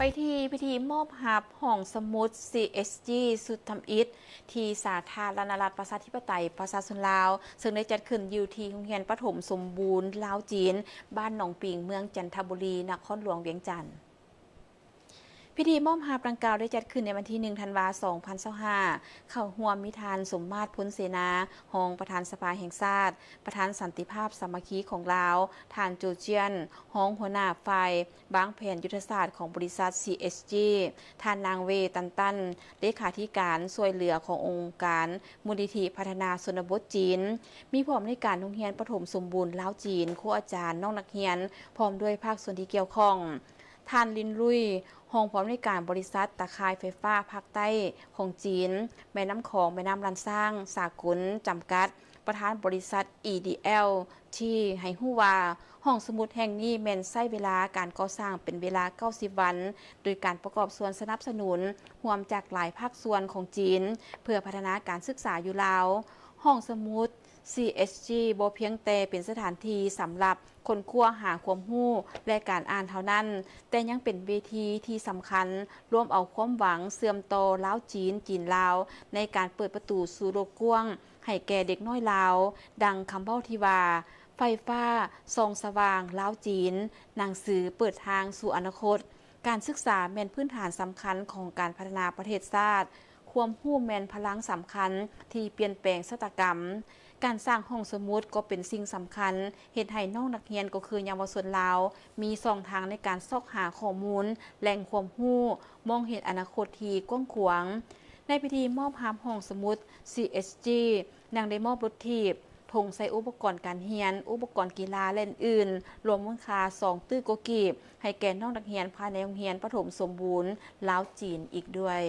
ที่พิธีมอบหับห้องสมุด CSG สุดทำอิฐที่สาธารณรัฐประชาธิปไตยประชาชนลาวซึ่งได้จัดขึ้นอยู่ที่โรงเรียนประถมสมบูรณ์ลาวจีนบ้านหนองปิงเมืองจันทบุรีนครหลวงเวียงจันทน์พิธีมอบหับดังกล่าวได้จัดขึ้นในวันที่1 ธันวาคม 2025เข้าร่วมมิทานสมมาตรพ้นเสนารองประธานสภาแห่งชาติประธานสันติภาพสามัคคีของลาวท่านโจเจียนรองหัวหน้าฝ่ายบางแผนยุทธศาสตร์ของบริษัท CSG ท่านนางเวตันเลขาธิการช่วยเหลือขององค์การมูลนิธิพัฒนาชนบทจีนมีพร้อมในการโรงเรียนประถมสมบูรณ์ลาวจีนครูอาจารย์น้องนักเรียนพร้อมด้วยภาคส่วนที่เกี่ยวข้องท่านลินลุยห้องพร้อมในการบริษัทตะคายไฟฟ้าภาคใต้ของจีนแม่น้ำของแม่น้ำลันสร้างสากลจำกัดประธานบริษัท EDL ที่ให้ฮู้ว่าห้องสมุดแห่งนี้แม่นใช้เวลาการก่อสร้างเป็นเวลา90วันโดยการประกอบส่วนสนับสนุนร่วมจากหลายภาคส่วนของจีนเพื่อพัฒนาการศึกษาอยู่ลาวห้องสมุด CSG บ่เพียงแต่เป็นสถานที่สำหรับคนคว้าหาความรู้และการอ่านเท่านั้นแต่ยังเป็นเวทีที่สำคัญร่วมเอาความหวังเสื่อมต่อลาวจีนลาวในการเปิดประตูสู่โลกกว้างให้แก่เด็กน้อยลาวดังคำเว้าที่ว่าไฟฟ้าส่องสว่างลาวจีนหนังสือเปิดทางสู่อนาคตการศึกษาแม่นพื้นฐานสำคัญของการพัฒนาประเทศชาติความรู้แม่นพลังสำคัญที่เปลี่ยนแปลงชะตากรรมการสร้างห้องสมุดก็เป็นสิ่งสำคัญเฮ็ดให้น้องนักเรียนก็คือเยาวชนลาวมีช่องทางในการซอกหาข้อมูลแหล่งความรู้มองเห็นอนาคตที่กว้างขวางในพิธีมอบหับห้องสมุด CSG นางได้มอบรถถีบธงใส่อุปกรณ์การเรียนอุปกรณ์กีฬาและอื่นรวมมูลค่า2ตื้อโกกีบให้แก่น้องนักเรียนภายในโรงเรียนประถมสมบูรณ์ลาวจีนอีกด้วย